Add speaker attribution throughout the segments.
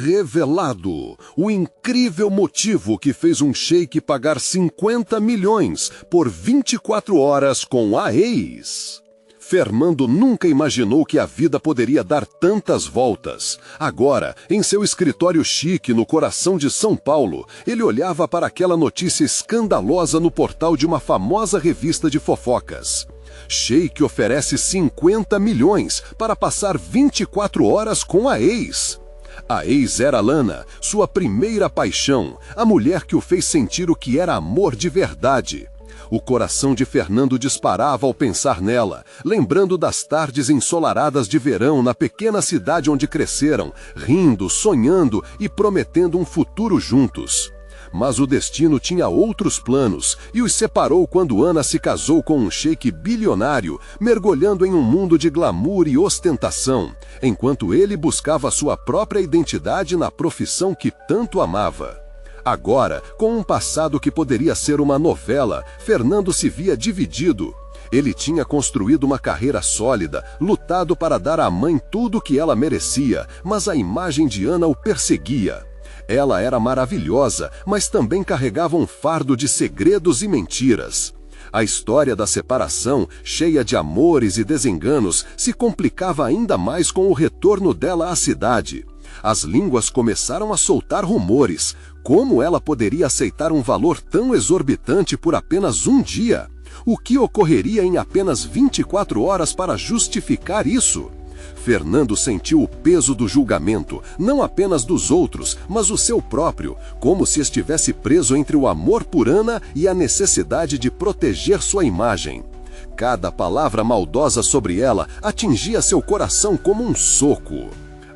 Speaker 1: Revelado o incrível motivo que fez um sheik pagar 50 milhões por 24 horas com a ex. Fernando nunca imaginou que a vida poderia dar tantas voltas. Agora, em seu escritório chique no coração de São Paulo, ele olhava para aquela notícia escandalosa no portal de uma famosa revista de fofocas. Sheik oferece 50 milhões para passar 24 horas com a ex. A ex era Lana, sua primeira paixão, a mulher que o fez sentir o que era amor de verdade. O coração de Fernando disparava ao pensar nela, lembrando das tardes ensolaradas de verão na pequena cidade onde cresceram, rindo, sonhando e prometendo um futuro juntos. Mas o destino tinha outros planos e os separou quando Ana se casou com um sheik bilionário, mergulhando em um mundo de glamour e ostentação, enquanto ele buscava sua própria identidade na profissão que tanto amava. Agora, com um passado que poderia ser uma novela, Fernando se via dividido. Ele tinha construído uma carreira sólida, lutado para dar à mãe tudo o que ela merecia, mas a imagem de Ana o perseguia. Ela era maravilhosa, mas também carregava um fardo de segredos e mentiras. A história da separação, cheia de amores e desenganos, se complicava ainda mais com o retorno dela à cidade. As línguas começaram a soltar rumores. Como ela poderia aceitar um valor tão exorbitante por apenas um dia? O que ocorreria em apenas 24 horas para justificar isso? Fernando sentiu o peso do julgamento, não apenas dos outros, mas o seu próprio, como se estivesse preso entre o amor por Ana e a necessidade de proteger sua imagem. Cada palavra maldosa sobre ela atingia seu coração como um soco.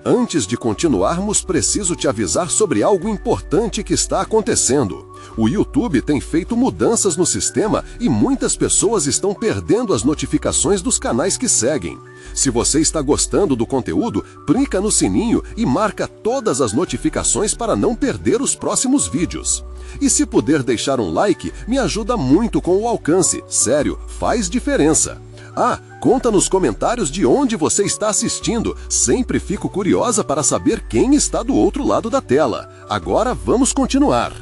Speaker 1: Antes de continuarmos, preciso te avisar sobre algo importante que está acontecendo. O YouTube tem feito mudanças no sistema e muitas pessoas estão perdendo as notificações dos canais que seguem. Se você está gostando do conteúdo, clica no sininho e marca todas as notificações para não perder os próximos vídeos. E se puder deixar um like, me ajuda muito com o alcance. Sério, faz diferença. Conta nos comentários de onde você está assistindo. Sempre fico curiosa para saber quem está do outro lado da tela. Agora vamos continuar.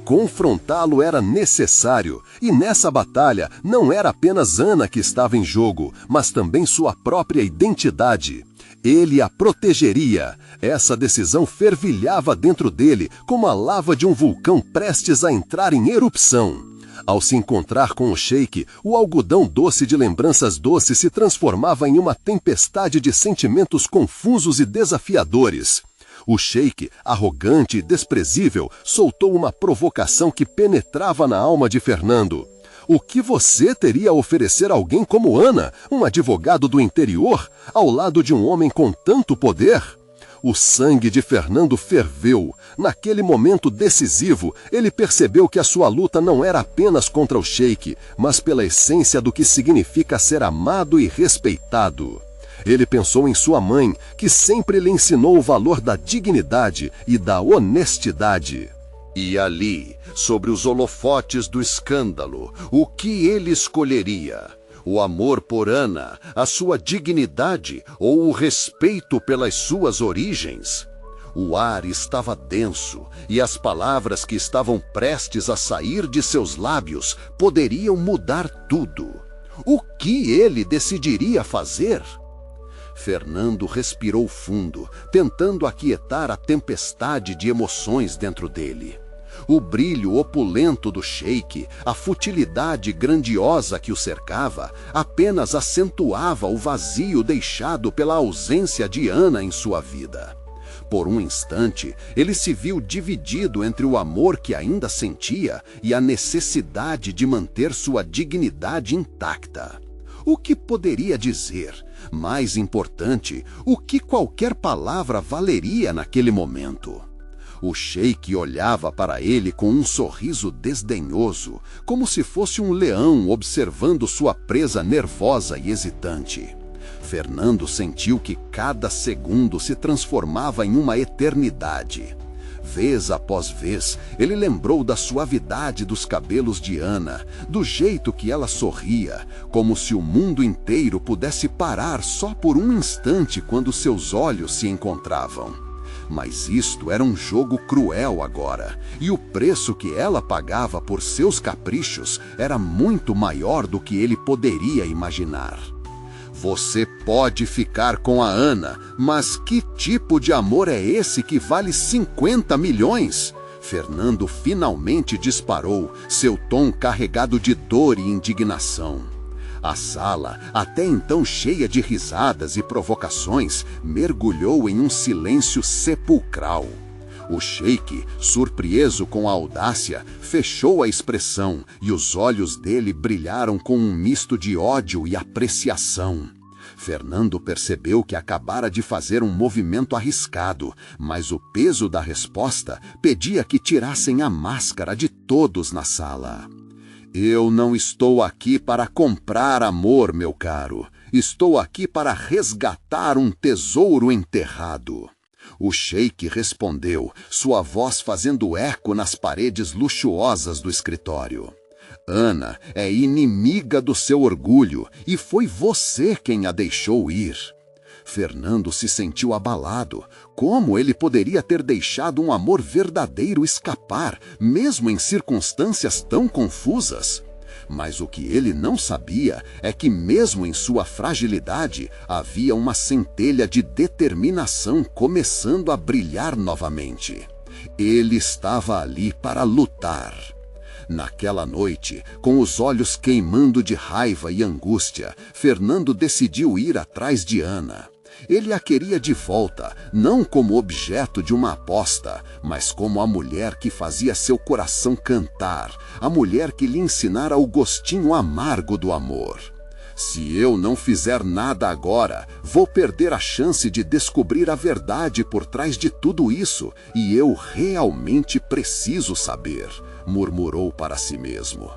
Speaker 1: Confrontá-lo era necessário, e nessa batalha não era apenas Ana que estava em jogo, mas também sua própria identidade. Ele a protegeria. Essa decisão fervilhava dentro dele como a lava de um vulcão prestes a entrar em erupção. Ao se encontrar com o sheik, o algodão doce de lembranças doces se transformava em uma tempestade de sentimentos confusos e desafiadores. O sheik, arrogante e desprezível, soltou uma provocação que penetrava na alma de Fernando. O que você teria a oferecer a alguém como Ana, um advogado do interior, ao lado de um homem com tanto poder? O sangue de Fernando ferveu. Naquele momento decisivo, ele percebeu que a sua luta não era apenas contra o sheik, mas pela essência do que significa ser amado e respeitado. Ele pensou em sua mãe, que sempre lhe ensinou o valor da dignidade e da honestidade. E ali, sobre os holofotes do escândalo, o que ele escolheria? O amor por Ana, a sua dignidade ou o respeito pelas suas origens? O ar estava denso e as palavras que estavam prestes a sair de seus lábios poderiam mudar tudo. O que ele decidiria fazer? Fernando respirou fundo, tentando aquietar a tempestade de emoções dentro dele. O brilho opulento do sheik, a futilidade grandiosa que o cercava, apenas acentuava o vazio deixado pela ausência de Ana em sua vida. Por um instante, ele se viu dividido entre o amor que ainda sentia e a necessidade de manter sua dignidade intacta. O que poderia dizer? Mais importante, o que qualquer palavra valeria naquele momento? O sheik olhava para ele com um sorriso desdenhoso, como se fosse um leão observando sua presa nervosa e hesitante. Fernando sentiu que cada segundo se transformava em uma eternidade. Vez após vez, ele lembrou da suavidade dos cabelos de Ana, do jeito que ela sorria, como se o mundo inteiro pudesse parar só por um instante quando seus olhos se encontravam. Mas isto era um jogo cruel agora, e o preço que ela pagava por seus caprichos era muito maior do que ele poderia imaginar. Você pode ficar com a Ana, mas que tipo de amor é esse que vale 50 milhões? Fernando finalmente disparou, seu tom carregado de dor e indignação. A sala, até então cheia de risadas e provocações, mergulhou em um silêncio sepulcral. O sheik, surpreso com a audácia, fechou a expressão e os olhos dele brilharam com um misto de ódio e apreciação. Fernando percebeu que acabara de fazer um movimento arriscado, mas o peso da resposta pedia que tirassem a máscara de todos na sala. Eu não estou aqui para comprar amor, meu caro. Estou aqui para resgatar um tesouro enterrado. O sheik respondeu, sua voz fazendo eco nas paredes luxuosas do escritório. Ana é inimiga do seu orgulho e foi você quem a deixou ir. Fernando se sentiu abalado. Como ele poderia ter deixado um amor verdadeiro escapar, mesmo em circunstâncias tão confusas? Mas o que ele não sabia é que, mesmo em sua fragilidade, havia uma centelha de determinação começando a brilhar novamente. Ele estava ali para lutar. Naquela noite, com os olhos queimando de raiva e angústia, Fernando decidiu ir atrás de Ana. Ele a queria de volta, não como objeto de uma aposta, mas como a mulher que fazia seu coração cantar, a mulher que lhe ensinara o gostinho amargo do amor. Se eu não fizer nada agora, vou perder a chance de descobrir a verdade por trás de tudo isso, e eu realmente preciso saber, murmurou para si mesmo.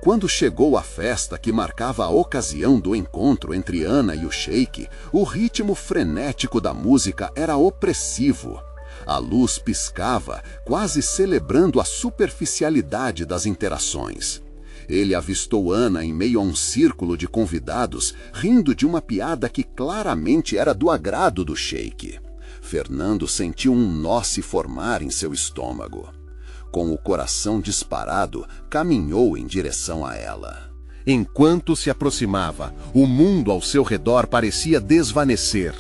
Speaker 1: Quando chegou a festa que marcava a ocasião do encontro entre Ana e o sheik, o ritmo frenético da música era opressivo. A luz piscava, quase celebrando a superficialidade das interações. Ele avistou Ana em meio a um círculo de convidados, rindo de uma piada que claramente era do agrado do sheik. Fernando sentiu um nó se formar em seu estômago. Com o coração disparado, caminhou em direção a ela. Enquanto se aproximava, o mundo ao seu redor parecia desvanecer.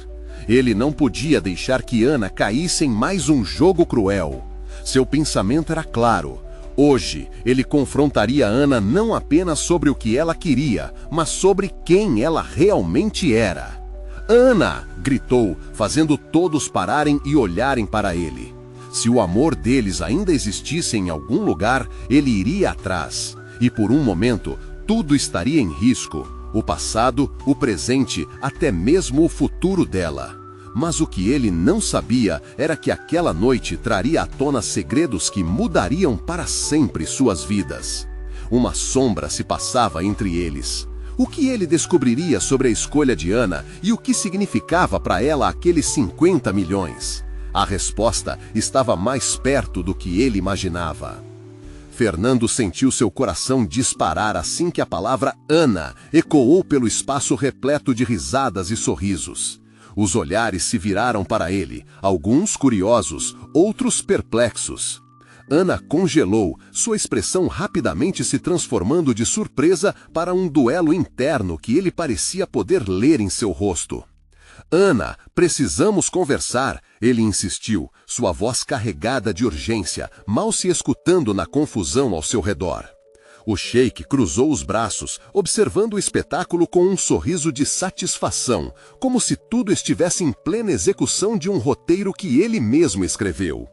Speaker 1: Ele não podia deixar que Ana caísse em mais um jogo cruel. Seu pensamento era claro. Hoje, ele confrontaria Ana não apenas sobre o que ela queria, mas sobre quem ela realmente era. Ana! Gritou, fazendo todos pararem e olharem para ele. Se o amor deles ainda existisse em algum lugar, ele iria atrás. E por um momento, tudo estaria em risco. O passado, o presente, até mesmo o futuro dela. Mas o que ele não sabia era que aquela noite traria à tona segredos que mudariam para sempre suas vidas. Uma sombra se passava entre eles. O que ele descobriria sobre a escolha de Ana e o que significava para ela aqueles 50 milhões? A resposta estava mais perto do que ele imaginava. Fernando sentiu seu coração disparar assim que a palavra Ana ecoou pelo espaço repleto de risadas e sorrisos. Os olhares se viraram para ele, alguns curiosos, outros perplexos. Ana congelou, sua expressão rapidamente se transformando de surpresa para um duelo interno que ele parecia poder ler em seu rosto. Ana, precisamos conversar, ele insistiu, sua voz carregada de urgência, mal se escutando na confusão ao seu redor. O sheik cruzou os braços, observando o espetáculo com um sorriso de satisfação, como se tudo estivesse em plena execução de um roteiro que ele mesmo escreveu.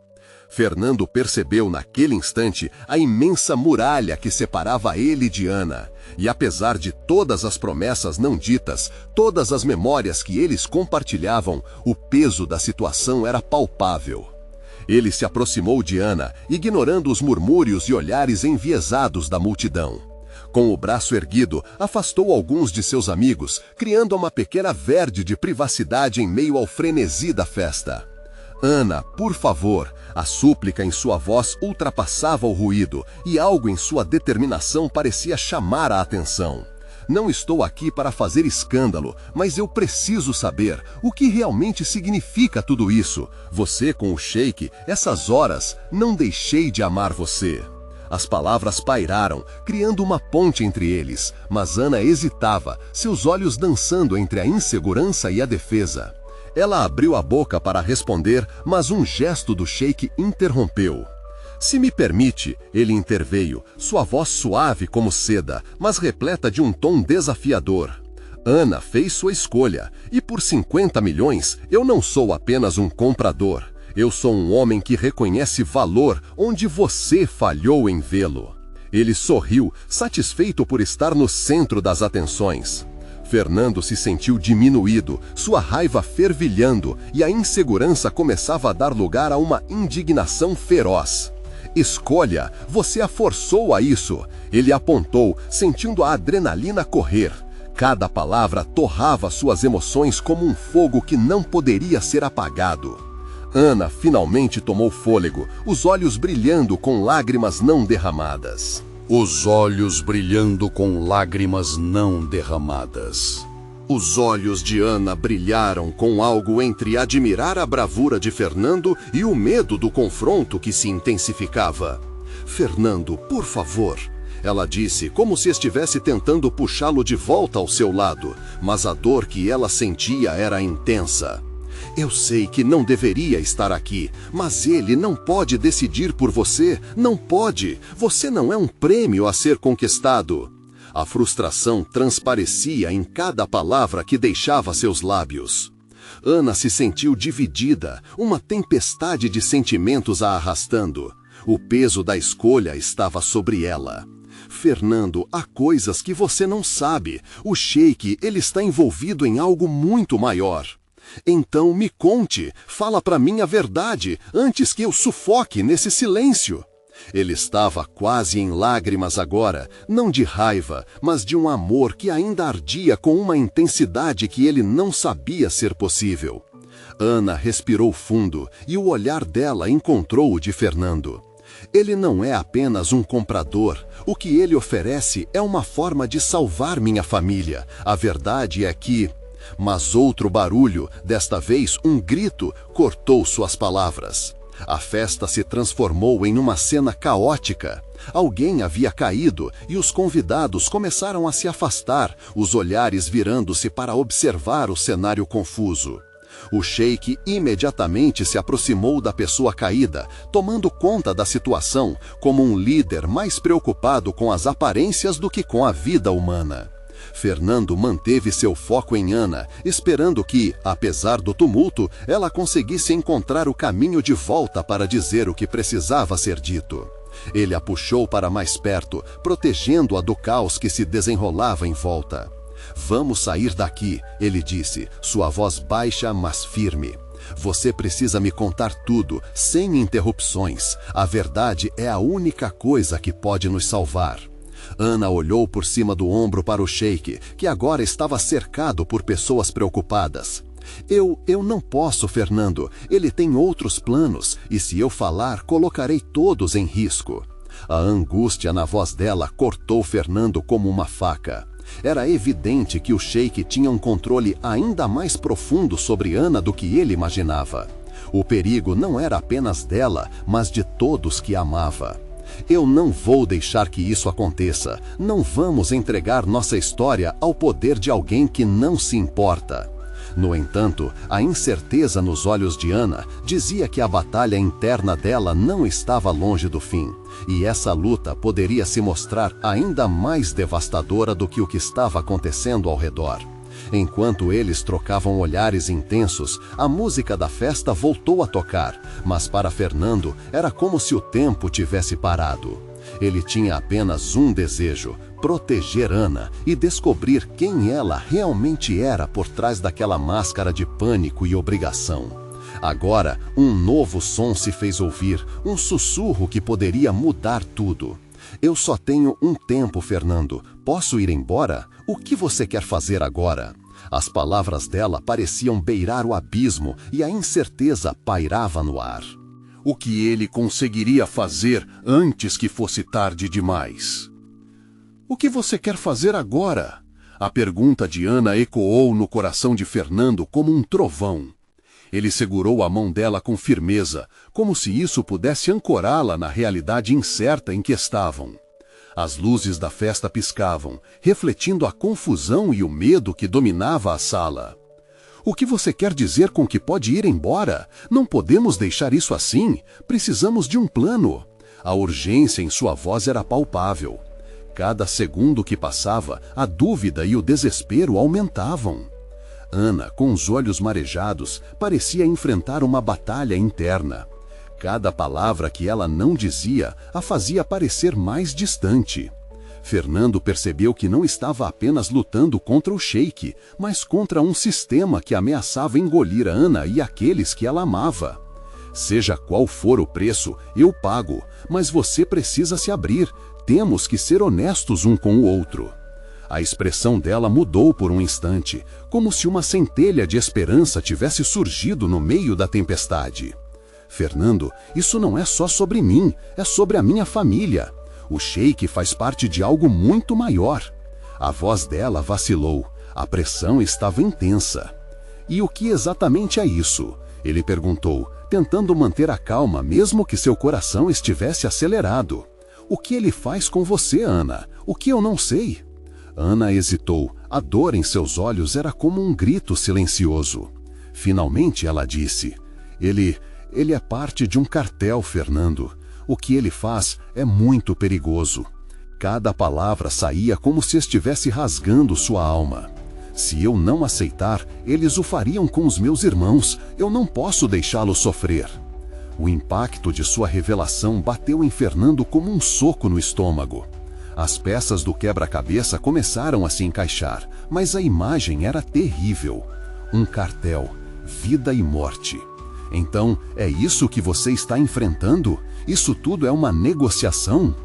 Speaker 1: Fernando percebeu naquele instante a imensa muralha que separava ele de Ana. E apesar de todas as promessas não ditas, todas as memórias que eles compartilhavam, o peso da situação era palpável. Ele se aproximou de Ana, ignorando os murmúrios e olhares enviesados da multidão. Com o braço erguido, afastou alguns de seus amigos, criando uma pequena verde de privacidade em meio ao frenesi da festa. Ana, por favor, a súplica em sua voz ultrapassava o ruído e algo em sua determinação parecia chamar a atenção. Não estou aqui para fazer escândalo, mas eu preciso saber o que realmente significa tudo isso. Você com o sheik, essas horas, não deixei de amar você. As palavras pairaram, criando uma ponte entre eles, mas Ana hesitava, seus olhos dançando entre a insegurança e a defesa. Ela abriu a boca para responder, mas um gesto do sheik interrompeu. Se me permite, ele interveio, sua voz suave como seda, mas repleta de um tom desafiador. Ana fez sua escolha, e por 50 milhões eu não sou apenas um comprador. Eu sou um homem que reconhece valor onde você falhou em vê-lo. Ele sorriu, satisfeito por estar no centro das atenções. Fernando se sentiu diminuído, sua raiva fervilhando, e a insegurança começava a dar lugar a uma indignação feroz. Escolha, você a forçou a isso. Ele apontou, sentindo a adrenalina correr. Cada palavra torrava suas emoções como um fogo que não poderia ser apagado. Ana finalmente tomou fôlego, os olhos brilhando com lágrimas não derramadas.
Speaker 2: Os olhos brilhando com lágrimas não derramadas.
Speaker 1: Os olhos de Ana brilharam com algo entre admirar a bravura de Fernando e o medo do confronto que se intensificava. Fernando, por favor, ela disse, como se estivesse tentando puxá-lo de volta ao seu lado, mas a dor que ela sentia era intensa. Eu sei que não deveria estar aqui, mas ele não pode decidir por você, não pode. Você não é um prêmio a ser conquistado. A frustração transparecia em cada palavra que deixava seus lábios. Ana se sentiu dividida, uma tempestade de sentimentos a arrastando. O peso da escolha estava sobre ela. Fernando, há coisas que você não sabe. O sheik, ele está envolvido em algo muito maior. Então me conte, fala para mim a verdade, antes que eu sufoque nesse silêncio. Ele estava quase em lágrimas agora, não de raiva, mas de um amor que ainda ardia com uma intensidade que ele não sabia ser possível. Ana respirou fundo e o olhar dela encontrou o de Fernando. Ele não é apenas um comprador. O que ele oferece é uma forma de salvar minha família. A verdade é que... Mas outro barulho, desta vez um grito, cortou suas palavras. A festa se transformou em uma cena caótica. Alguém havia caído e os convidados começaram a se afastar, os olhares virando-se para observar o cenário confuso. O sheik imediatamente se aproximou da pessoa caída, tomando conta da situação como um líder mais preocupado com as aparências do que com a vida humana. Fernando manteve seu foco em Ana, esperando que, apesar do tumulto, ela conseguisse encontrar o caminho de volta para dizer o que precisava ser dito. Ele a puxou para mais perto, protegendo-a do caos que se desenrolava em volta. Vamos sair daqui, ele disse, sua voz baixa, mas firme. Você precisa me contar tudo, sem interrupções. A verdade é a única coisa que pode nos salvar. Ana olhou por cima do ombro para o sheik, que agora estava cercado por pessoas preocupadas. Eu não posso, Fernando. Ele tem outros planos, e se eu falar, colocarei todos em risco. A angústia na voz dela cortou Fernando como uma faca. Era evidente que o sheik tinha um controle ainda mais profundo sobre Ana do que ele imaginava. O perigo não era apenas dela, mas de todos que amava. Eu não vou deixar que isso aconteça. Não vamos entregar nossa história ao poder de alguém que não se importa. No entanto, a incerteza nos olhos de Ana dizia que a batalha interna dela não estava longe do fim, e essa luta poderia se mostrar ainda mais devastadora do que o que estava acontecendo ao redor. Enquanto eles trocavam olhares intensos, a música da festa voltou a tocar, mas para Fernando era como se o tempo tivesse parado. Ele tinha apenas um desejo: proteger Ana e descobrir quem ela realmente era por trás daquela máscara de pânico e obrigação. Agora, um novo som se fez ouvir, um sussurro que poderia mudar tudo. Eu só tenho um tempo, Fernando. Posso ir embora? O que você quer fazer agora? As palavras dela pareciam beirar o abismo e a incerteza pairava no ar. O que ele conseguiria fazer antes que fosse tarde demais? O que você quer fazer agora? A pergunta de Ana ecoou no coração de Fernando como um trovão. Ele segurou a mão dela com firmeza, como se isso pudesse ancorá-la na realidade incerta em que estavam. As luzes da festa piscavam, refletindo a confusão e o medo que dominava a sala. O que você quer dizer com que pode ir embora? Não podemos deixar isso assim. Precisamos de um plano. A urgência em sua voz era palpável. Cada segundo que passava, a dúvida e o desespero aumentavam. Ana, com os olhos marejados, parecia enfrentar uma batalha interna. Cada palavra que ela não dizia a fazia parecer mais distante. Fernando percebeu que não estava apenas lutando contra o sheik, mas contra um sistema que ameaçava engolir Ana e aqueles que ela amava. Seja qual for o preço, eu pago, mas você precisa se abrir. Temos que ser honestos um com o outro. A expressão dela mudou por um instante, como se uma centelha de esperança tivesse surgido no meio da tempestade. Fernando, isso não é só sobre mim, é sobre a minha família. O sheik faz parte de algo muito maior. A voz dela vacilou, a pressão estava intensa. E o que exatamente é isso? Ele perguntou, tentando manter a calma mesmo que seu coração estivesse acelerado. O que ele faz com você, Ana? O que eu não sei? Ana hesitou. A dor em seus olhos era como um grito silencioso. Finalmente ela disse, Ele é parte de um cartel, Fernando. O que ele faz é muito perigoso. Cada palavra saía como se estivesse rasgando sua alma. Se eu não aceitar, eles o fariam com os meus irmãos. Eu não posso deixá-lo sofrer. O impacto de sua revelação bateu em Fernando como um soco no estômago. As peças do quebra-cabeça começaram a se encaixar, mas a imagem era terrível. Um cartel, vida e morte. Então, é isso que você está enfrentando? Isso tudo é uma negociação?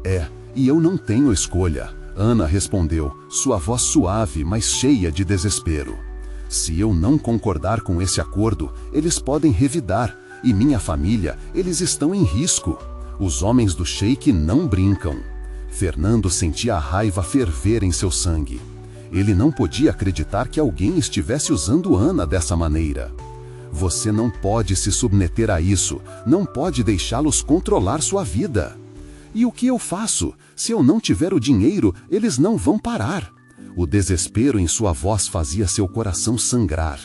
Speaker 1: É, e eu não tenho escolha. Ana respondeu, sua voz suave, mas cheia de desespero. Se eu não concordar com esse acordo, eles podem revidar. E minha família, eles estão em risco. Os homens do sheik não brincam. Fernando sentia a raiva ferver em seu sangue. Ele não podia acreditar que alguém estivesse usando Ana dessa maneira. Você não pode se submeter a isso, não pode deixá-los controlar sua vida. E o que eu faço? Se eu não tiver o dinheiro, eles não vão parar. O desespero em sua voz fazia seu coração sangrar.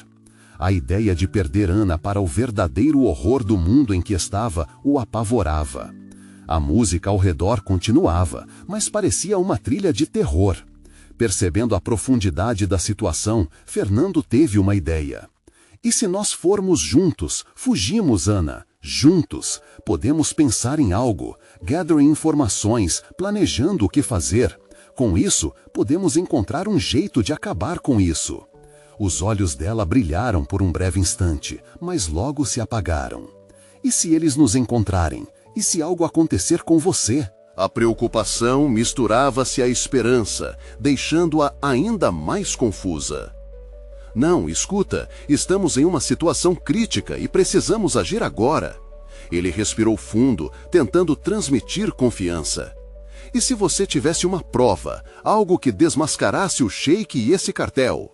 Speaker 1: A ideia de perder Ana para o verdadeiro horror do mundo em que estava o apavorava. A música ao redor continuava, mas parecia uma trilha de terror. Percebendo a profundidade da situação, Fernando teve uma ideia. E se nós formos juntos? Fugimos, Ana. Juntos. Podemos pensar em algo, gathering informações, planejando o que fazer. Com isso, podemos encontrar um jeito de acabar com isso. Os olhos dela brilharam por um breve instante, mas logo se apagaram. E se eles nos encontrarem? E se algo acontecer com você?
Speaker 2: A preocupação misturava-se à esperança, deixando-a ainda mais confusa. Não, escuta, estamos em uma situação crítica e precisamos agir agora. Ele respirou fundo, tentando transmitir confiança. E se você tivesse uma prova, algo que desmascarasse o sheik e esse cartel?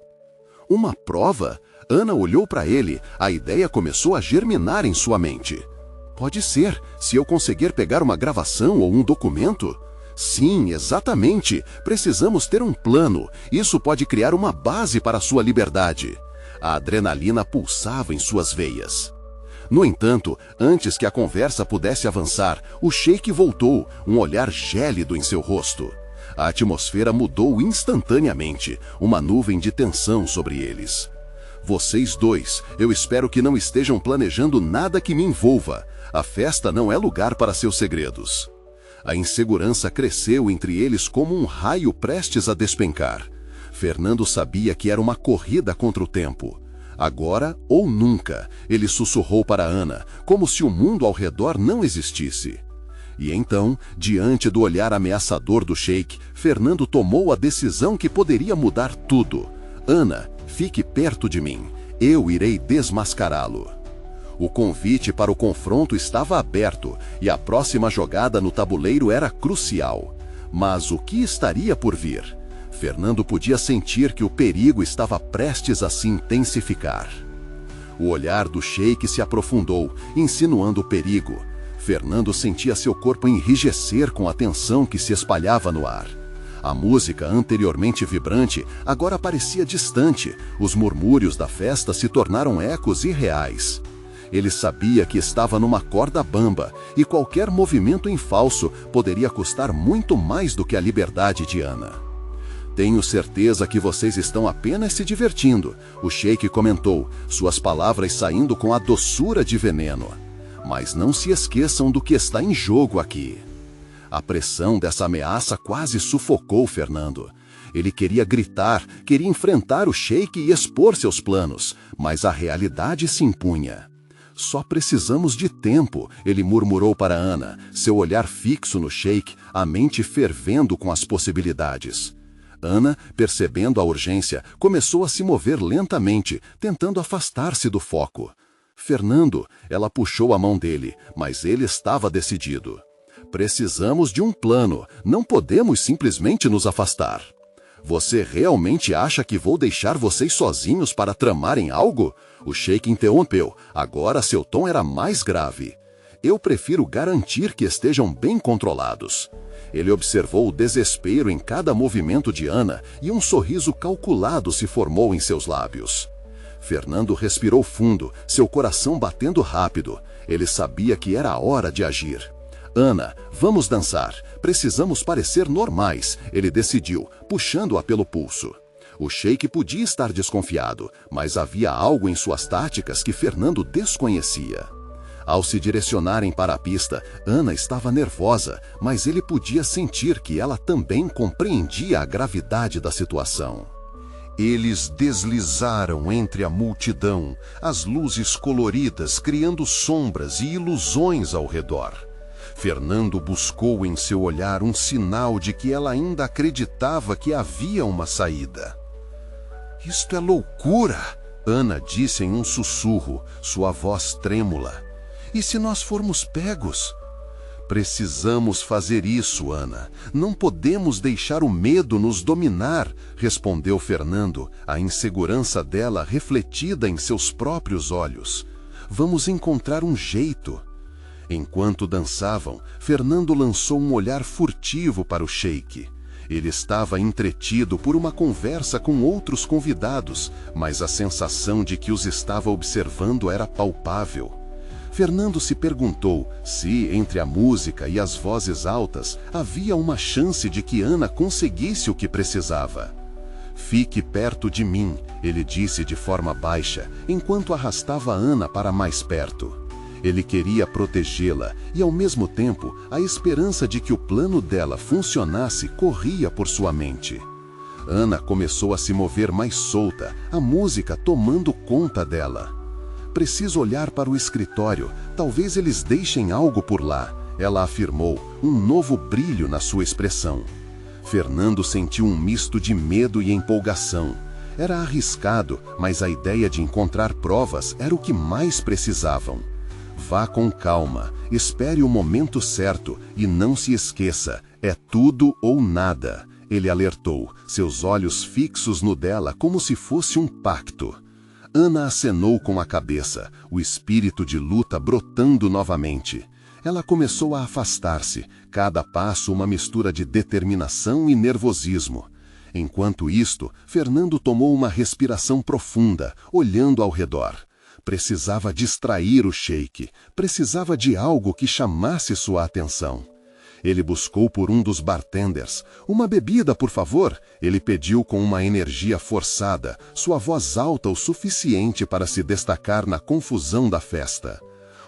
Speaker 2: Uma prova? Ana olhou para ele, a ideia começou a germinar em sua mente. Pode ser, se eu conseguir pegar uma gravação ou um documento? Sim, exatamente. Precisamos ter um plano. Isso pode criar uma base para sua liberdade. A adrenalina pulsava em suas veias. No entanto, antes que a conversa pudesse avançar, o sheik voltou, um olhar gélido em seu rosto. A atmosfera mudou instantaneamente, uma nuvem de tensão sobre eles. Vocês dois, eu espero que não estejam planejando nada que me envolva. A festa não é lugar para seus segredos. A insegurança cresceu entre eles como um raio prestes a despencar. Fernando sabia que era uma corrida contra o tempo. Agora ou nunca, ele sussurrou para Ana, como se o mundo ao redor não existisse. E então, diante do olhar ameaçador do sheik, Fernando tomou a decisão que poderia mudar tudo. Ana, fique perto de mim. Eu irei desmascará-lo. O convite para o confronto estava aberto e a próxima jogada no tabuleiro era crucial. Mas o que estaria por vir? Fernando podia sentir que o perigo estava prestes a se intensificar. O olhar do sheik se aprofundou, insinuando o perigo. Fernando sentia seu corpo enrijecer com a tensão que se espalhava no ar. A música, anteriormente vibrante, agora parecia distante. Os murmúrios da festa se tornaram ecos irreais. Ele sabia que estava numa corda bamba e qualquer movimento em falso poderia custar muito mais do que a liberdade de Ana. Tenho certeza que vocês estão apenas se divertindo, o sheik comentou, suas palavras saindo com a doçura de veneno. Mas não se esqueçam do que está em jogo aqui. A pressão dessa ameaça quase sufocou Fernando. Ele queria gritar, queria enfrentar o sheik e expor seus planos, mas a realidade se impunha. Só precisamos de tempo, ele murmurou para Ana, seu olhar fixo no sheik, a mente fervendo com as possibilidades. Ana, percebendo a urgência, começou a se mover lentamente, tentando afastar-se do foco. Fernando, ela puxou a mão dele, mas ele estava decidido. Precisamos de um plano, não podemos simplesmente nos afastar. Você realmente acha que vou deixar vocês sozinhos para tramarem algo? O sheik interrompeu, agora seu tom era mais grave. Eu prefiro garantir que estejam bem controlados. Ele observou o desespero em cada movimento de Ana e um sorriso calculado se formou em seus lábios. Fernando respirou fundo, seu coração batendo rápido. Ele sabia que era a hora de agir. Ana, vamos dançar. Precisamos parecer normais, ele decidiu, puxando-a pelo pulso. O sheik podia estar desconfiado, mas havia algo em suas táticas que Fernando desconhecia. Ao se direcionarem para a pista, Ana estava nervosa, mas ele podia sentir que ela também compreendia a gravidade da situação. Eles deslizaram entre a multidão, as luzes coloridas criando sombras e ilusões ao redor. Fernando buscou em seu olhar um sinal de que ela ainda acreditava que havia uma saída. Isto é loucura, Ana disse em um sussurro, sua voz trêmula. E se nós formos pegos? Precisamos fazer isso, Ana. Não podemos deixar o medo nos dominar, respondeu Fernando, a insegurança dela refletida em seus próprios olhos. Vamos encontrar um jeito. Enquanto dançavam, Fernando lançou um olhar furtivo para o sheik. Ele estava entretido por uma conversa com outros convidados, mas a sensação de que os estava observando era palpável. Fernando se perguntou se, entre a música e as vozes altas, havia uma chance de que Ana conseguisse o que precisava. Fique perto de mim, ele disse de forma baixa, enquanto arrastava Ana para mais perto. Ele queria protegê-la e, ao mesmo tempo, a esperança de que o plano dela funcionasse corria por sua mente. Ana começou a se mover mais solta, a música tomando conta dela. Preciso olhar para o escritório, talvez eles deixem algo por lá, ela afirmou, um novo brilho na sua expressão. Fernando sentiu um misto de medo e empolgação. Era arriscado, mas a ideia de encontrar provas era o que mais precisavam. Vá com calma, espere o momento certo e não se esqueça, é tudo ou nada, ele alertou, seus olhos fixos no dela como se fosse um pacto. Ana acenou com a cabeça, o espírito de luta brotando novamente. Ela começou a afastar-se, cada passo uma mistura de determinação e nervosismo. Enquanto isto, Fernando tomou uma respiração profunda, olhando ao redor. Precisava distrair o sheik, precisava de algo que chamasse sua atenção. Ele buscou por um dos bartenders. Uma bebida, por favor, ele pediu com uma energia forçada, sua voz alta o suficiente para se destacar na confusão da festa.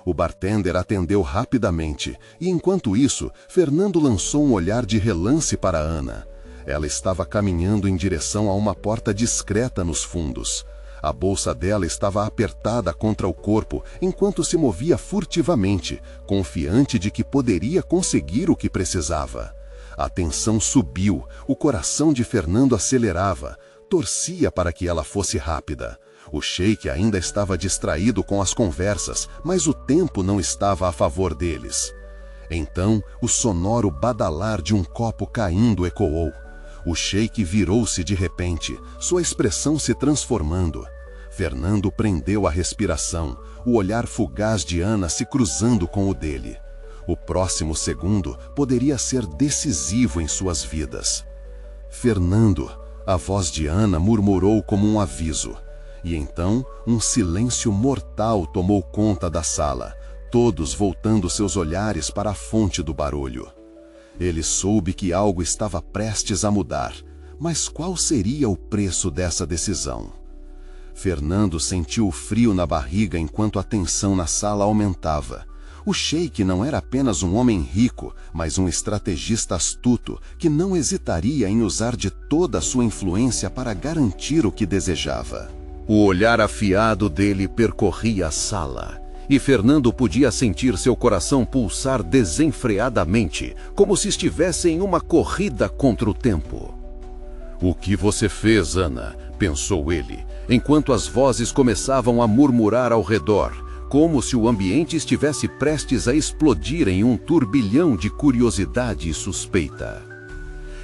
Speaker 2: O bartender atendeu rapidamente, e enquanto isso, Fernando lançou um olhar de relance para Ana. Ela estava caminhando em direção a uma porta discreta nos fundos. A bolsa dela estava apertada contra o corpo, enquanto se movia furtivamente, confiante de que poderia conseguir o que precisava. A tensão subiu, o coração de Fernando acelerava, torcia para que ela fosse rápida. O sheik ainda estava distraído com as conversas, mas o tempo não estava a favor deles. Então, o sonoro badalar de um copo caindo ecoou. O sheik virou-se de repente, sua expressão se transformando. Fernando prendeu a respiração, o olhar fugaz de Ana se cruzando com o dele. O próximo segundo poderia ser decisivo em suas vidas. Fernando, a voz de Ana murmurou como um aviso. E então, um silêncio mortal tomou conta da sala, todos voltando seus olhares para a fonte do barulho. Ele soube que algo estava prestes a mudar, mas qual seria o preço dessa decisão? Fernando sentiu o frio na barriga enquanto a tensão na sala aumentava. O sheik não era apenas um homem rico, mas um estrategista astuto que não hesitaria em usar de toda a sua influência para garantir o que desejava. O olhar afiado dele percorria a sala, e Fernando podia sentir seu coração pulsar desenfreadamente, como se estivesse em uma corrida contra o tempo. "O que você fez, Ana?", pensou ele, enquanto as vozes começavam a murmurar ao redor, como se o ambiente estivesse prestes a explodir em um turbilhão de curiosidade e suspeita.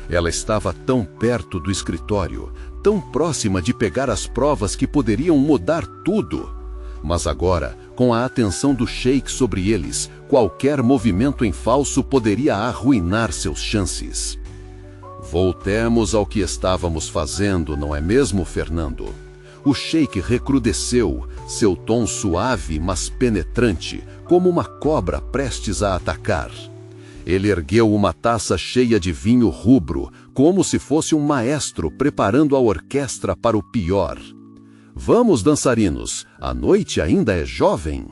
Speaker 2: Ela estava tão perto do escritório, tão próxima de pegar as provas que poderiam mudar tudo. Mas agora, com a atenção do sheik sobre eles, qualquer movimento em falso poderia arruinar seus chances. "Voltemos ao que estávamos fazendo, não é mesmo, Fernando?" O sheik recrudesceu, seu tom suave, mas penetrante, como uma cobra prestes a atacar. Ele ergueu uma taça cheia de vinho rubro, como se fosse um maestro preparando a orquestra para o pior. "Vamos, dançarinos, a noite ainda é jovem."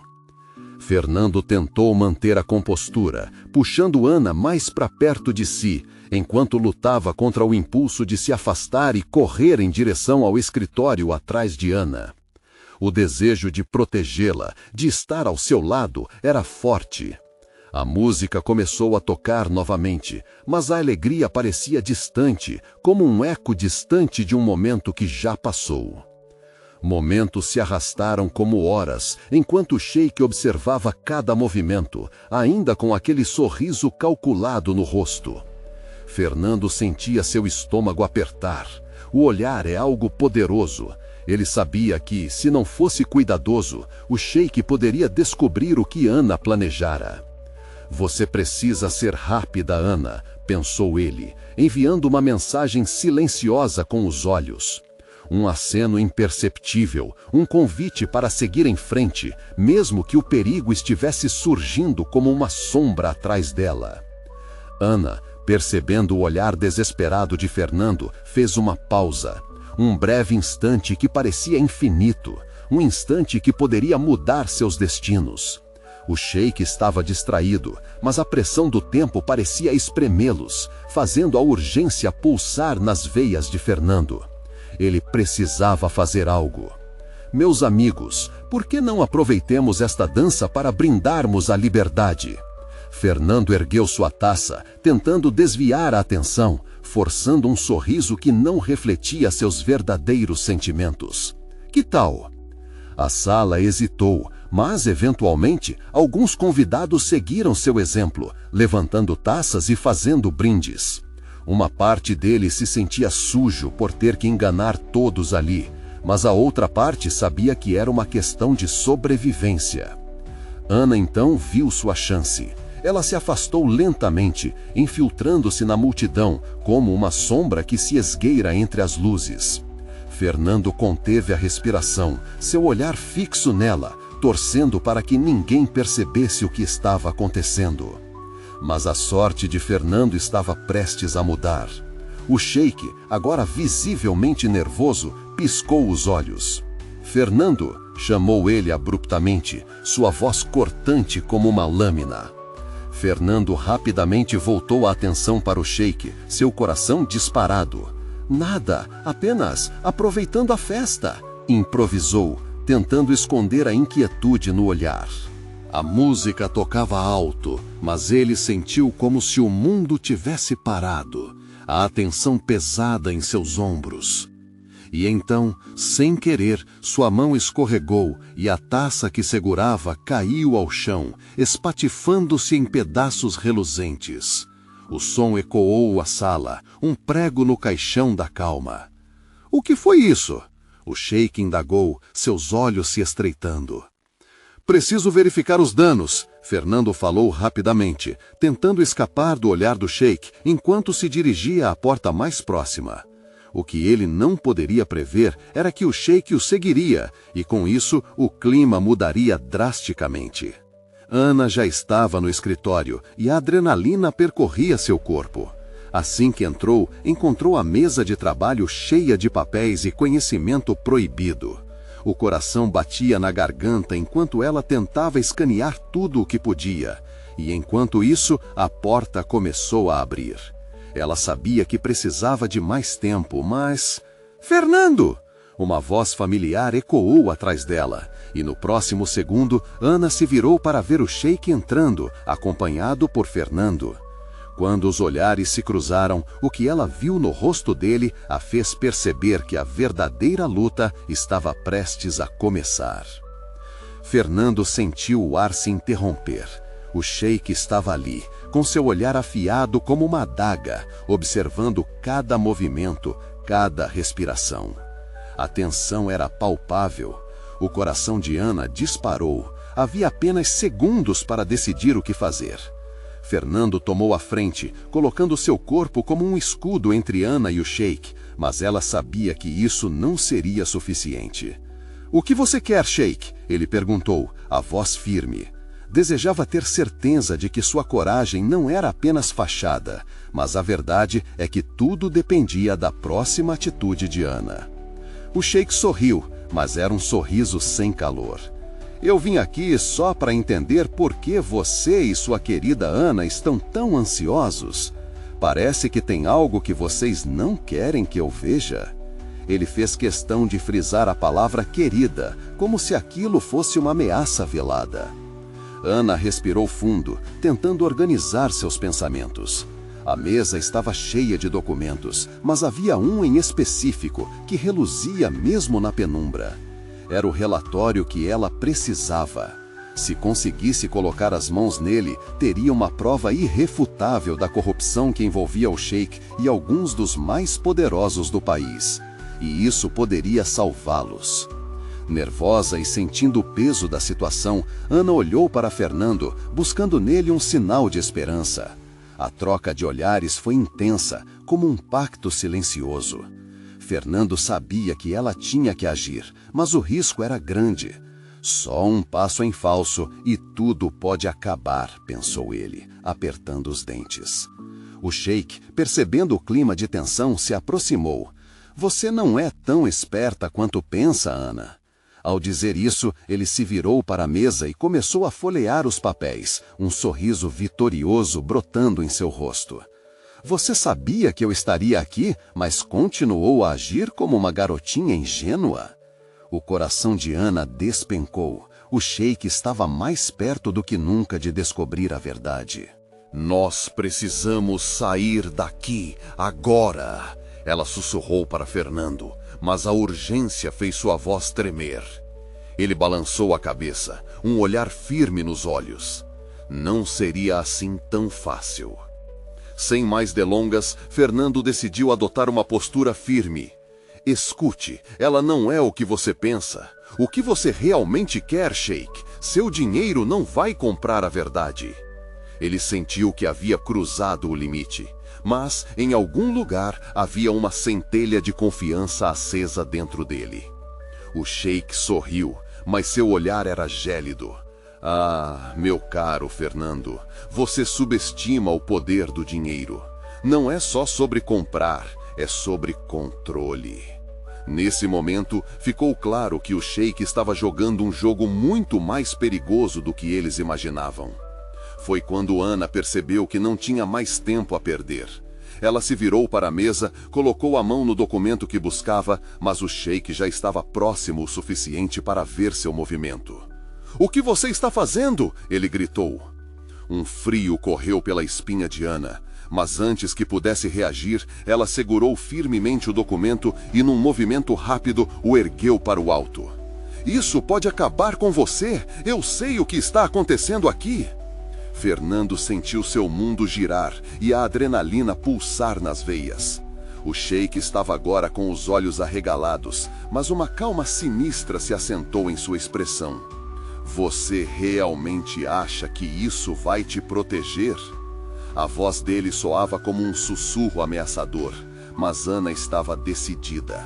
Speaker 2: Fernando tentou manter a compostura, puxando Ana mais para perto de si, enquanto lutava contra o impulso de se afastar e correr em direção ao escritório atrás de Ana. O desejo de protegê-la, de estar ao seu lado, era forte. A música começou a tocar novamente, mas a alegria parecia distante, como um eco distante de um momento que já passou. Momentos se arrastaram como horas, enquanto o sheik observava cada movimento, ainda com aquele sorriso calculado no rosto. Fernando sentia seu estômago apertar. O olhar é algo poderoso. Ele sabia que, se não fosse cuidadoso, o sheik poderia descobrir o que Ana planejara. "Você precisa ser rápida, Ana", pensou ele, enviando uma mensagem silenciosa com os olhos. Um aceno imperceptível, um convite para seguir em frente, mesmo que o perigo estivesse surgindo como uma sombra atrás dela. Ana, percebendo o olhar desesperado de Fernando, fez uma pausa. Um breve instante que parecia infinito, um instante que poderia mudar seus destinos. O sheik estava distraído, mas a pressão do tempo parecia espremê-los, fazendo a urgência pulsar nas veias de Fernando. Ele precisava fazer algo. "Meus amigos, por que não aproveitemos esta dança para brindarmos a liberdade?" Fernando ergueu sua taça, tentando desviar a atenção, forçando um sorriso que não refletia seus verdadeiros sentimentos. "Que tal?" A sala hesitou, mas, eventualmente, alguns convidados seguiram seu exemplo, levantando taças e fazendo brindes. Uma parte deles se sentia sujo por ter que enganar todos ali, mas a outra parte sabia que era uma questão de sobrevivência. Ana então viu sua chance. Ela se afastou lentamente, infiltrando-se na multidão, como uma sombra que se esgueira entre as luzes. Fernando conteve a respiração, seu olhar fixo nela, torcendo para que ninguém percebesse o que estava acontecendo. Mas a sorte de Fernando estava prestes a mudar. O sheik, agora visivelmente nervoso, piscou os olhos. "Fernando", chamou ele abruptamente, sua voz cortante como uma lâmina. Fernando rapidamente voltou a atenção para o sheik, seu coração disparado. "Nada, apenas aproveitando a festa", improvisou, tentando esconder a inquietude no olhar. A música tocava alto, mas ele sentiu como se o mundo tivesse parado, a atenção pesada em seus ombros. E então, sem querer, sua mão escorregou e a taça que segurava caiu ao chão, espatifando-se em pedaços reluzentes. O som ecoou a sala, um prego no caixão da calma. O que foi isso? O sheik indagou, seus olhos se estreitando. Preciso verificar os danos, Fernando falou rapidamente, tentando escapar do olhar do sheik enquanto se dirigia à porta mais próxima. O que ele não poderia prever era que o sheik o seguiria, e com isso o clima mudaria drasticamente. Ana já estava no escritório e a adrenalina percorria seu corpo. Assim que entrou, encontrou a mesa de trabalho cheia de papéis e conhecimento proibido. O coração batia na garganta enquanto ela tentava escanear tudo o que podia. E enquanto isso, a porta começou a abrir. Ela sabia que precisava de mais tempo, mas... Fernando! Uma voz familiar ecoou atrás dela, e no próximo segundo, Ana se virou para ver o sheik entrando, acompanhado por Fernando. Quando os olhares se cruzaram, o que ela viu no rosto dele a fez perceber que a verdadeira luta estava prestes a começar. Fernando sentiu o ar se interromper. O sheik estava ali, com seu olhar afiado como uma adaga, observando cada movimento, cada respiração. A tensão era palpável. O coração de Ana disparou. Havia apenas segundos para decidir o que fazer. Fernando tomou a frente, colocando seu corpo como um escudo entre Ana e o sheik, mas ela sabia que isso não seria suficiente. "O que você quer, sheik?" ele perguntou, a voz firme. Desejava ter certeza de que sua coragem não era apenas fachada, mas a verdade é que tudo dependia da próxima atitude de Ana. O sheik sorriu, mas era um sorriso sem calor. "Eu vim aqui só para entender por que você e sua querida Ana estão tão ansiosos. Parece que tem algo que vocês não querem que eu veja." Ele fez questão de frisar a palavra querida, como se aquilo fosse uma ameaça velada. Ana respirou fundo, tentando organizar seus pensamentos. A mesa estava cheia de documentos, mas havia um em específico que reluzia mesmo na penumbra. Era o relatório que ela precisava. Se conseguisse colocar as mãos nele, teria uma prova irrefutável da corrupção que envolvia o sheik e alguns dos mais poderosos do país. E isso poderia salvá-los. Nervosa e sentindo o peso da situação, Ana olhou para Fernando, buscando nele um sinal de esperança. A troca de olhares foi intensa, como um pacto silencioso. Fernando sabia que ela tinha que agir, mas o risco era grande. Só um passo em falso e tudo pode acabar, pensou ele, apertando os dentes. O sheik, percebendo o clima de tensão, se aproximou. "Você não é tão esperta quanto pensa, Ana." Ao dizer isso, ele se virou para a mesa e começou a folhear os papéis, um sorriso vitorioso brotando em seu rosto. "Você sabia que eu estaria aqui, mas continuou a agir como uma garotinha ingênua?" O coração de Ana despencou. O sheik estava mais perto do que nunca de descobrir a verdade. "Nós precisamos sair daqui, agora!" Ela sussurrou para Fernando, mas a urgência fez sua voz tremer. Ele balançou a cabeça, um olhar firme nos olhos. Não seria assim tão fácil. Sem mais delongas, Fernando decidiu adotar uma postura firme. "Escute, ela não é o que você pensa. O que você realmente quer, sheik? Seu dinheiro não vai comprar a verdade." Ele sentiu que havia cruzado o limite. Mas, em algum lugar, havia uma centelha de confiança acesa dentro dele. O sheik sorriu, mas seu olhar era gélido. "Ah, meu caro Fernando, você subestima o poder do dinheiro. Não é só sobre comprar, é sobre controle." Nesse momento, ficou claro que o sheik estava jogando um jogo muito mais perigoso do que eles imaginavam. Foi quando Ana percebeu que não tinha mais tempo a perder. Ela se virou para a mesa, colocou a mão no documento que buscava, mas o sheik já estava próximo o suficiente para ver seu movimento. "O que você está fazendo?" ele gritou. Um frio correu pela espinha de Ana, mas antes que pudesse reagir, ela segurou firmemente o documento e, num movimento rápido, o ergueu para o alto. "Isso pode acabar com você! Eu sei o que está acontecendo aqui!"
Speaker 1: Fernando sentiu seu mundo girar e a adrenalina pulsar nas veias. O sheik estava agora com os olhos arregalados, mas uma calma sinistra se assentou em sua expressão. Você realmente acha que isso vai te proteger? A voz dele soava como um sussurro ameaçador, mas Ana estava decidida.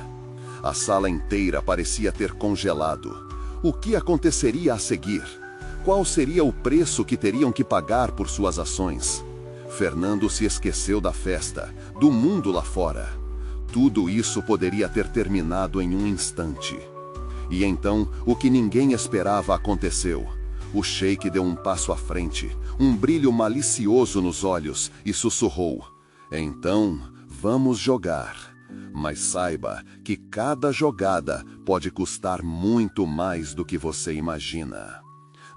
Speaker 1: A sala inteira parecia ter congelado. O que aconteceria a seguir? Qual seria o preço que teriam que pagar por suas ações? Fernando se esqueceu da festa, do mundo lá fora. Tudo isso poderia ter terminado em um instante. E então, o que ninguém esperava aconteceu. O sheik deu um passo à frente, um brilho malicioso nos olhos, e sussurrou: então, vamos jogar. Mas saiba que cada jogada pode custar muito mais do que você imagina.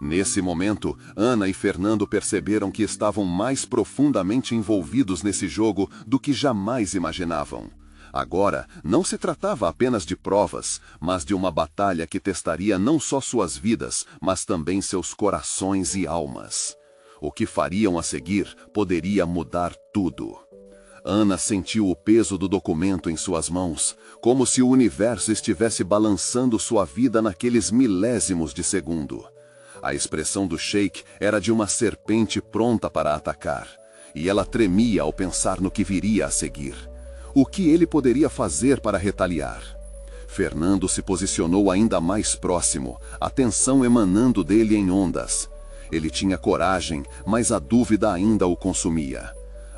Speaker 1: Nesse momento, Ana e Fernando perceberam que estavam mais profundamente envolvidos nesse jogo do que jamais imaginavam. Agora, não se tratava apenas de provas, mas de uma batalha que testaria não só suas vidas, mas também seus corações e almas. O que fariam a seguir poderia mudar tudo. Ana sentiu o peso do documento em suas mãos, como se o universo estivesse balançando sua vida naqueles milésimos de segundo. A expressão do sheik era de uma serpente pronta para atacar, e ela tremia ao pensar no que viria a seguir. O que ele poderia fazer para retaliar? Fernando se posicionou ainda mais próximo, a tensão emanando dele em ondas. Ele tinha coragem, mas a dúvida ainda o consumia.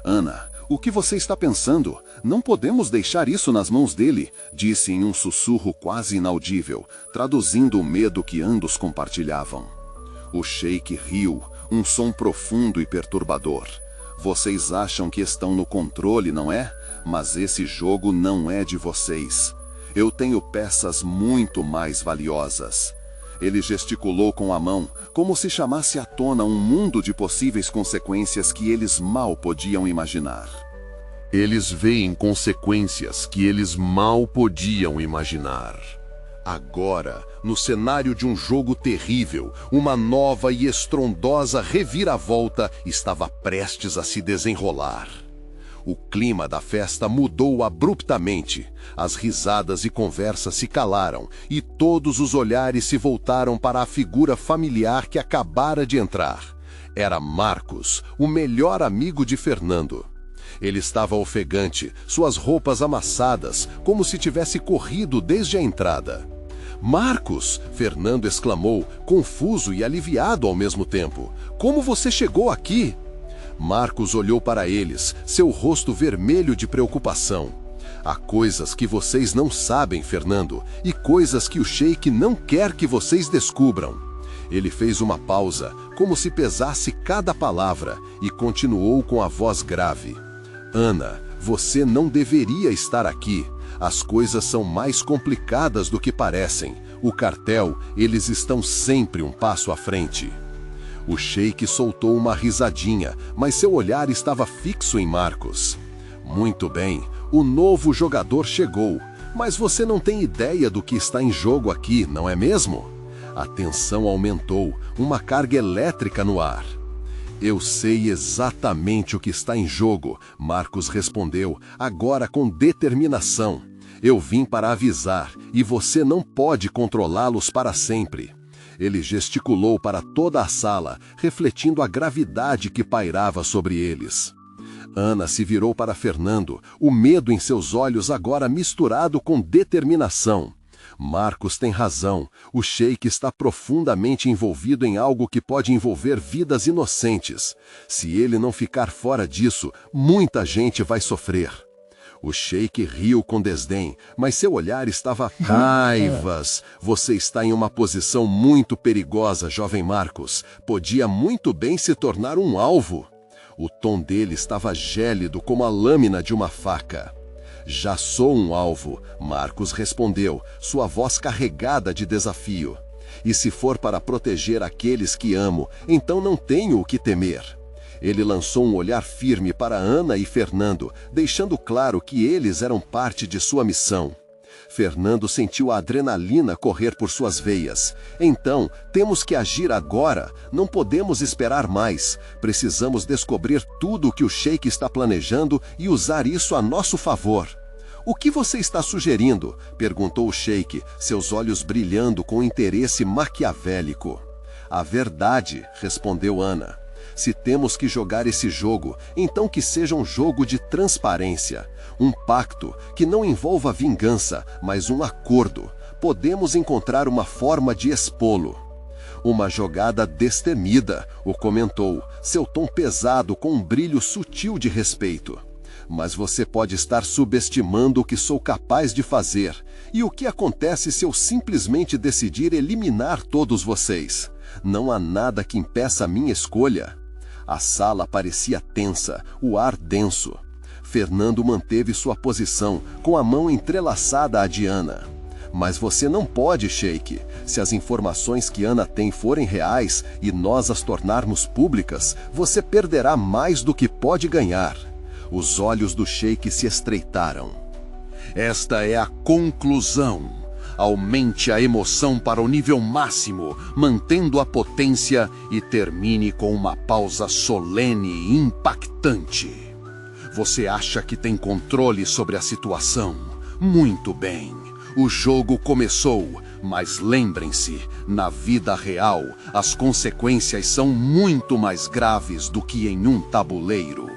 Speaker 1: Ana, o que você está pensando? Não podemos deixar isso nas mãos dele, disse em um sussurro quase inaudível, traduzindo o medo que ambos compartilhavam. O sheik riu, um som profundo e perturbador. Vocês acham que estão no controle, não é? Mas esse jogo não é de vocês. Eu tenho peças muito mais valiosas. Ele gesticulou com a mão, como se chamasse à tona um mundo de possíveis consequências que eles mal podiam imaginar.
Speaker 2: Eles veem consequências que eles mal podiam imaginar. Agora, no cenário de um jogo terrível, uma nova e estrondosa reviravolta estava prestes a se desenrolar. O clima da festa mudou abruptamente. As risadas e conversas se calaram, e todos os olhares se voltaram para a figura familiar que acabara de entrar. Era Marcos, o melhor amigo de Fernando. Ele estava ofegante, suas roupas amassadas, como se tivesse corrido desde a entrada. Marcos! Fernando exclamou, confuso e aliviado ao mesmo tempo. Como você chegou aqui? Marcos olhou para eles, seu rosto vermelho de preocupação. Há coisas que vocês não sabem, Fernando, e coisas que o sheik não quer que vocês descubram. Ele fez uma pausa, como se pesasse cada palavra, e continuou com a voz grave. Ana, você não deveria estar aqui. As coisas são mais complicadas do que parecem. O cartel, eles estão sempre um passo à frente. O sheik soltou uma risadinha, mas seu olhar estava fixo em Marcos. Muito bem, o novo jogador chegou, mas você não tem ideia do que está em jogo aqui, não é mesmo? A tensão aumentou, uma carga elétrica no ar. Eu sei exatamente o que está em jogo, Marcos respondeu, agora com determinação. Eu vim para avisar, e você não pode controlá-los para sempre. Ele gesticulou para toda a sala, refletindo a gravidade que pairava sobre eles. Ana se virou para Fernando, o medo em seus olhos agora misturado com determinação. Marcos tem razão, o sheik está profundamente envolvido em algo que pode envolver vidas inocentes. Se ele não ficar fora disso, muita gente vai sofrer. O sheik riu com desdém, mas seu olhar estava raivas. Você está em uma posição muito perigosa, jovem Marcos. Podia muito bem se tornar um alvo. O tom dele estava gélido como a lâmina de uma faca. Já sou um alvo, Marcos respondeu, sua voz carregada de desafio. E se for para proteger aqueles que amo, então não tenho o que temer. Ele lançou um olhar firme para Ana e Fernando, deixando claro que eles eram parte de sua missão.
Speaker 1: Fernando sentiu a adrenalina correr por suas veias. Então, temos que agir agora. Não podemos esperar mais. Precisamos descobrir tudo o que o Sheik está planejando e usar isso a nosso favor. O que você está sugerindo? Perguntou o Sheik, seus olhos brilhando com interesse maquiavélico. A verdade, respondeu Ana. Se temos que jogar esse jogo, então que seja um jogo de transparência. Um pacto que não envolva vingança, mas um acordo. Podemos encontrar uma forma de expô-lo. Uma jogada destemida, o comentou, seu tom pesado com um brilho sutil de respeito. Mas você pode estar subestimando o que sou capaz de fazer. E o que acontece se eu simplesmente decidir eliminar todos vocês? Não há nada que impeça a minha escolha. A sala parecia tensa, o ar denso. Fernando manteve sua posição, com a mão entrelaçada à de Ana. Mas você não pode, Sheik. Se as informações que Ana tem forem reais e nós as tornarmos públicas, você perderá mais do que pode ganhar. Os olhos do Sheik se estreitaram. Esta é a conclusão. Aumente a emoção para o nível máximo, mantendo a potência e termine com uma pausa solene e impactante. Você acha que tem controle sobre a situação? Muito bem. O jogo começou, mas lembrem-se, na vida real, as consequências são muito mais graves do que em um tabuleiro.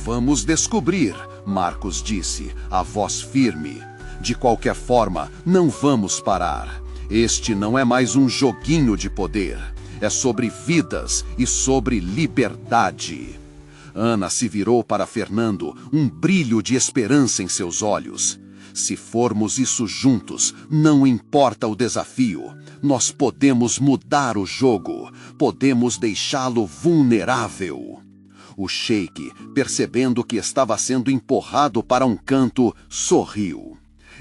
Speaker 1: Vamos descobrir, Marcos disse, a voz firme. De qualquer forma, não vamos parar. Este não é mais um joguinho de poder. É sobre vidas e sobre liberdade. Ana se virou para Fernando, um brilho de esperança em seus olhos. Se formos isso juntos, não importa o desafio. Nós podemos mudar o jogo. Podemos deixá-lo vulnerável. O Sheik, percebendo que estava sendo empurrado para um canto, sorriu.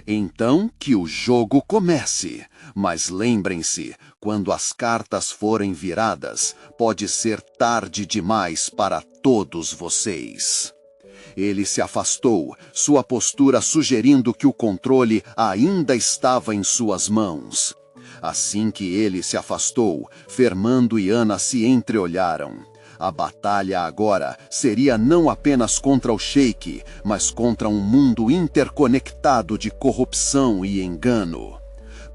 Speaker 1: Então que o jogo comece. Mas lembrem-se, quando as cartas forem viradas, pode ser tarde demais para todos vocês. Ele se afastou, sua postura sugerindo que o controle ainda estava em suas mãos. Assim que ele se afastou, Fernando e Ana se entreolharam. A batalha agora seria não apenas contra o Sheik, mas contra um mundo interconectado de corrupção e engano.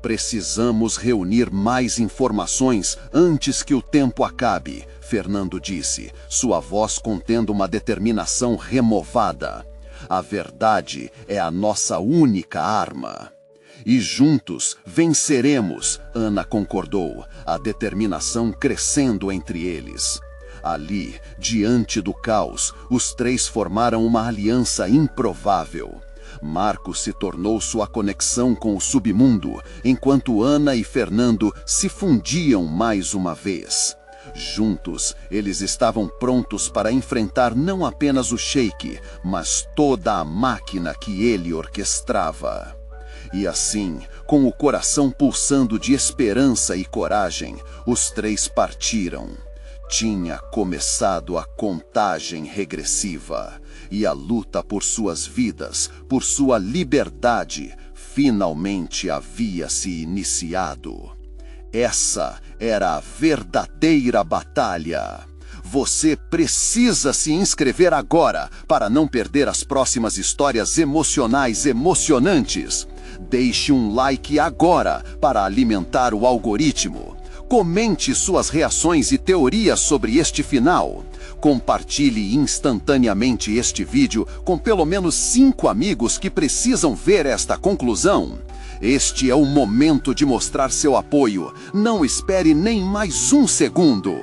Speaker 1: Precisamos reunir mais informações antes que o tempo acabe, Fernando disse, sua voz contendo uma determinação removada. A verdade é a nossa única arma. E juntos venceremos, Ana concordou, a determinação crescendo entre eles. Ali, diante do caos, os três formaram uma aliança improvável. Marcos se tornou sua conexão com o submundo, enquanto Ana e Fernando se fundiam mais uma vez. Juntos, eles estavam prontos para enfrentar não apenas o Sheik, mas toda a máquina que ele orquestrava. E assim, com o coração pulsando de esperança e coragem, os três partiram. Tinha começado a contagem regressiva, e a luta por suas vidas, por sua liberdade, finalmente havia se iniciado. Essa era a verdadeira batalha. Você precisa se inscrever agora para não perder as próximas histórias emocionais emocionantes. Deixe um like agora para alimentar o algoritmo. Comente suas reações e teorias sobre este final. Compartilhe instantaneamente este vídeo com pelo menos 5 amigos que precisam ver esta conclusão. Este é o momento de mostrar seu apoio. Não espere nem mais um segundo.